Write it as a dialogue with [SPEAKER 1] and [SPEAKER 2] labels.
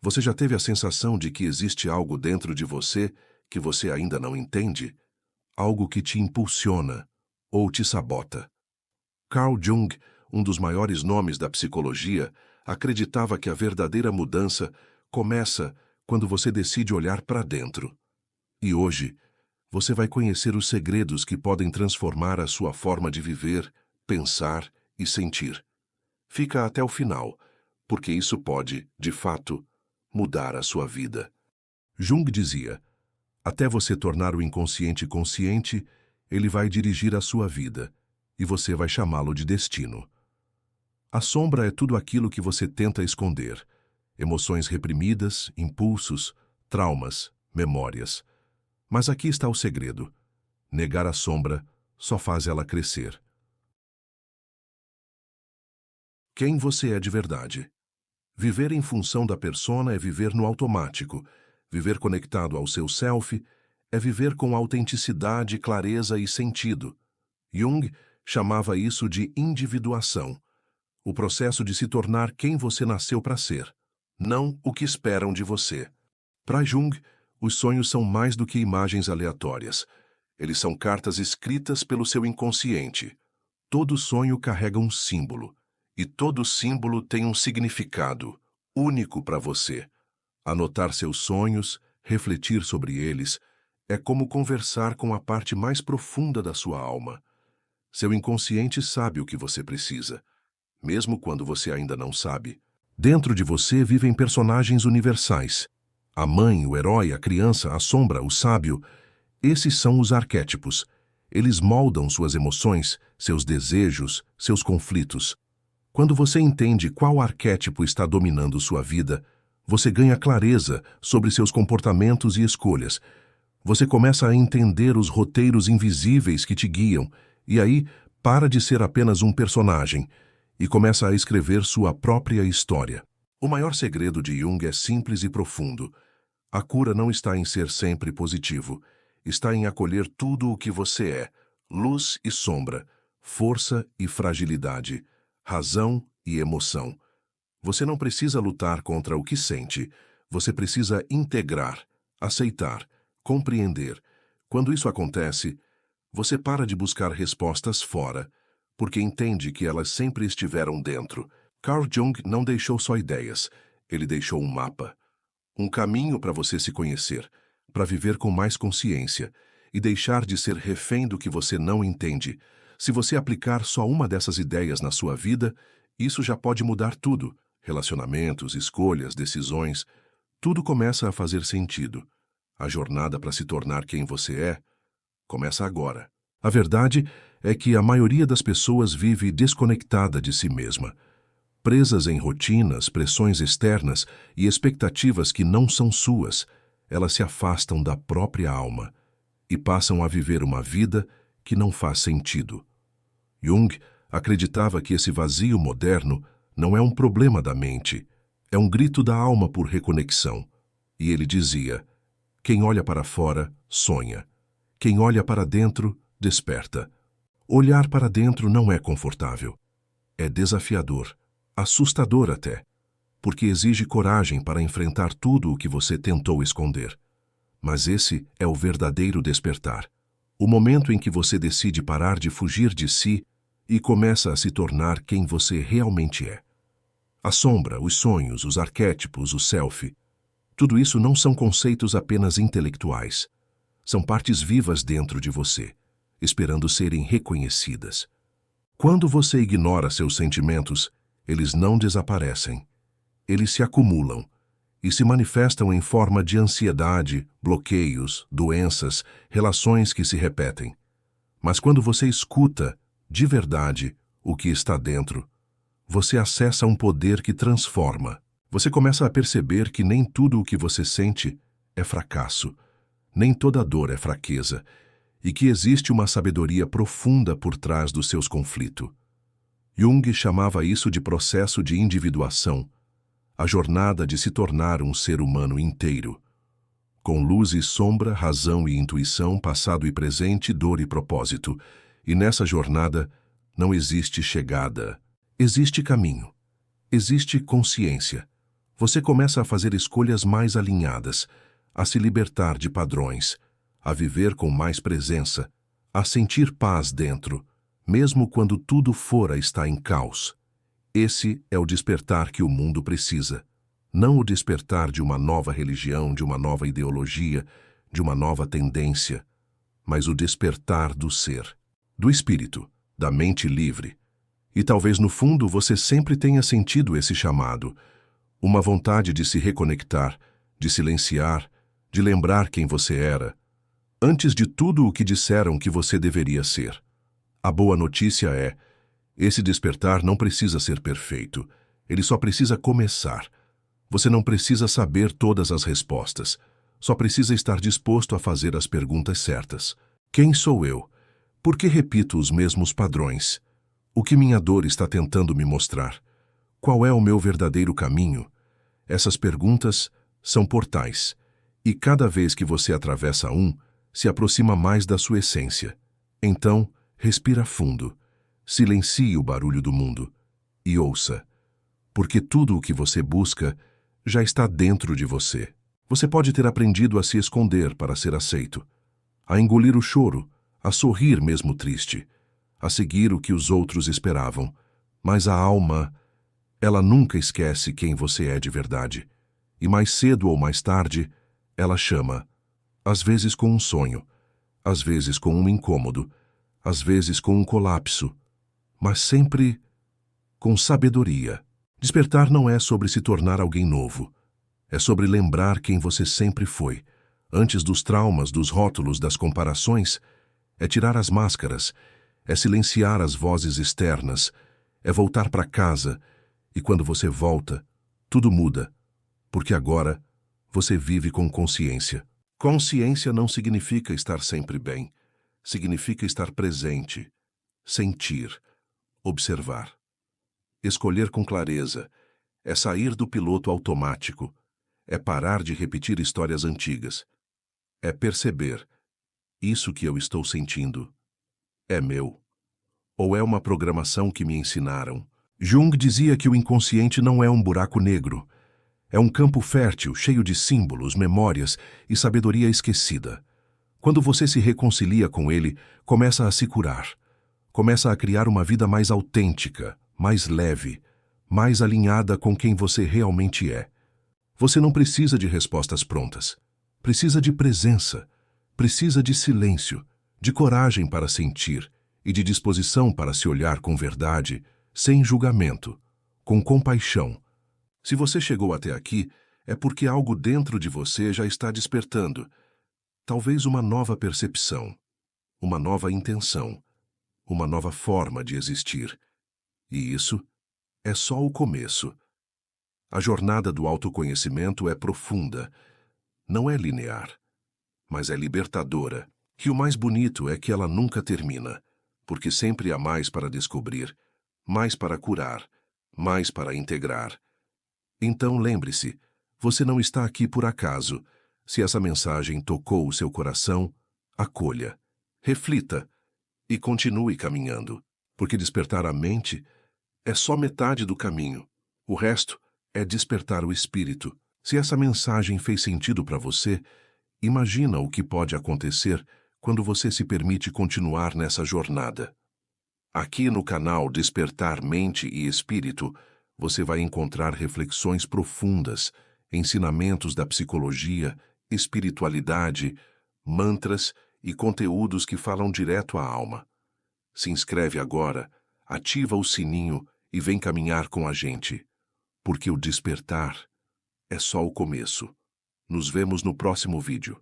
[SPEAKER 1] Você já teve a sensação de que existe algo dentro de você que você ainda não entende? Algo que te impulsiona ou te sabota? Carl Jung, um dos maiores nomes da psicologia, acreditava que a verdadeira mudança começa quando você decide olhar para dentro. E hoje, você vai conhecer os segredos que podem transformar a sua forma de viver, pensar e sentir. Fica até o final, porque isso pode, de fato, mudar a sua vida. Jung dizia: até você tornar o inconsciente consciente, ele vai dirigir a sua vida, e você vai chamá-lo de destino. A sombra é tudo aquilo que você tenta esconder: emoções reprimidas, impulsos, traumas, memórias. Mas aqui está o segredo: negar a sombra só faz ela crescer. Quem você é de verdade? Viver em função da persona é viver no automático. Viver conectado ao seu self é viver com autenticidade, clareza e sentido. Jung chamava isso de individuação, o processo de se tornar quem você nasceu para ser, não o que esperam de você. Para Jung, os sonhos são mais do que imagens aleatórias. Eles são cartas escritas pelo seu inconsciente. Todo sonho carrega um símbolo, e todo símbolo tem um significado único para você. Anotar seus sonhos, refletir sobre eles, é como conversar com a parte mais profunda da sua alma. Seu inconsciente sabe o que você precisa, mesmo quando você ainda não sabe. Dentro de você vivem personagens universais. A mãe, o herói, a criança, a sombra, o sábio. Esses são os arquétipos. Eles moldam suas emoções, seus desejos, seus conflitos. Quando você entende qual arquétipo está dominando sua vida, você ganha clareza sobre seus comportamentos e escolhas. Você começa a entender os roteiros invisíveis que te guiam, e aí para de ser apenas um personagem e começa a escrever sua própria história. O maior segredo de Jung é simples e profundo. A cura não está em ser sempre positivo, está em acolher tudo o que você é: luz e sombra, força e fragilidade, razão e emoção. Você não precisa lutar contra o que sente, você precisa integrar, aceitar, compreender. Quando isso acontece, você para de buscar respostas fora, porque entende que elas sempre estiveram dentro. Carl Jung não deixou só ideias, ele deixou um mapa. Um caminho para você se conhecer, para viver com mais consciência e deixar de ser refém do que você não entende. Se você aplicar só uma dessas ideias na sua vida, isso já pode mudar tudo. Relacionamentos, escolhas, decisões, tudo começa a fazer sentido. A jornada para se tornar quem você é começa agora. A verdade é que a maioria das pessoas vive desconectada de si mesma, presas em rotinas, pressões externas e expectativas que não são suas. Elas se afastam da própria alma e passam a viver uma vida que não faz sentido. Jung acreditava que esse vazio moderno não é um problema da mente, é um grito da alma por reconexão. E ele dizia: quem olha para fora, sonha. Quem olha para dentro, desperta. Olhar para dentro não é confortável. É desafiador, assustador até, porque exige coragem para enfrentar tudo o que você tentou esconder. Mas esse é o verdadeiro despertar. O momento em que você decide parar de fugir de si e começa a se tornar quem você realmente é. A sombra, os sonhos, os arquétipos, o self, tudo isso não são conceitos apenas intelectuais. São partes vivas dentro de você, esperando serem reconhecidas. Quando você ignora seus sentimentos, eles não desaparecem. Eles se acumulam e se manifestam em forma de ansiedade, bloqueios, doenças, relações que se repetem. Mas quando você escuta, de verdade, o que está dentro, você acessa um poder que transforma. Você começa a perceber que nem tudo o que você sente é fracasso, nem toda dor é fraqueza, e que existe uma sabedoria profunda por trás dos seus conflitos. Jung chamava isso de processo de individuação, a jornada de se tornar um ser humano inteiro, com luz e sombra, razão e intuição, passado e presente, dor e propósito. E nessa jornada não existe chegada, existe caminho, existe consciência, Você começa a fazer escolhas mais alinhadas, a se libertar de padrões, a viver com mais presença, a sentir paz dentro, mesmo quando tudo fora está em caos. Esse é o despertar que o mundo precisa. Não o despertar de uma nova religião, de uma nova ideologia, de uma nova tendência, mas o despertar do ser, do espírito, da mente livre. E talvez no fundo você sempre tenha sentido esse chamado, uma vontade de se reconectar, de silenciar, de lembrar quem você era, antes de tudo o que disseram que você deveria ser. A boa notícia é, esse despertar não precisa ser perfeito, ele só precisa começar. Você não precisa saber todas as respostas, só precisa estar disposto a fazer as perguntas certas. Quem sou eu? Por que repito os mesmos padrões? O que minha dor está tentando me mostrar? Qual é o meu verdadeiro caminho? Essas perguntas são portais, e cada vez que você atravessa um, se aproxima mais da sua essência. Então, respira fundo, silencie o barulho do mundo e ouça, porque tudo o que você busca já está dentro de você. Você pode ter aprendido a se esconder para ser aceito, a engolir o choro, a sorrir mesmo triste, a seguir o que os outros esperavam, mas a alma, ela nunca esquece quem você é de verdade, e mais cedo ou mais tarde, ela chama, às vezes com um sonho, às vezes com um incômodo, às vezes com um colapso, mas sempre com sabedoria. Despertar não é sobre se tornar alguém novo, é sobre lembrar quem você sempre foi, antes dos traumas, dos rótulos, das comparações, é tirar as máscaras, é silenciar as vozes externas, é voltar para casa, e quando você volta, tudo muda, porque agora você vive com consciência. Consciência não significa estar sempre bem, significa estar presente, sentir, observar. Escolher com clareza é sair do piloto automático, é parar de repetir histórias antigas, é perceber, isso que eu estou sentindo é meu, ou é uma programação que me ensinaram. Jung dizia que o inconsciente não é um buraco negro, é um campo fértil, cheio de símbolos, memórias e sabedoria esquecida. Quando você se reconcilia com ele, começa a se curar, começa a criar uma vida mais autêntica, mais leve, mais alinhada com quem você realmente é. Você não precisa de respostas prontas, precisa de presença, precisa de silêncio, de coragem para sentir e de disposição para se olhar com verdade, sem julgamento, com compaixão. Se você chegou até aqui, é porque algo dentro de você já está despertando. Talvez uma nova percepção, uma nova intenção, uma nova forma de existir. E isso é só o começo. A jornada do autoconhecimento é profunda, não é linear, mas é libertadora. E o mais bonito é que ela nunca termina, porque sempre há mais para descobrir, mais para curar, mais para integrar. Então lembre-se, você não está aqui por acaso. Se essa mensagem tocou o seu coração, acolha, reflita e continue caminhando, porque despertar a mente é só metade do caminho. O resto é despertar o espírito. Se essa mensagem fez sentido para você, imagina o que pode acontecer quando você se permite continuar nessa jornada. Aqui no canal Despertar Mente e Espírito, você vai encontrar reflexões profundas, ensinamentos da psicologia, espiritualidade, mantras e conteúdos que falam direto à alma. Se inscreve agora, ativa o sininho e vem caminhar com a gente, porque o despertar é só o começo. Nos vemos no próximo vídeo.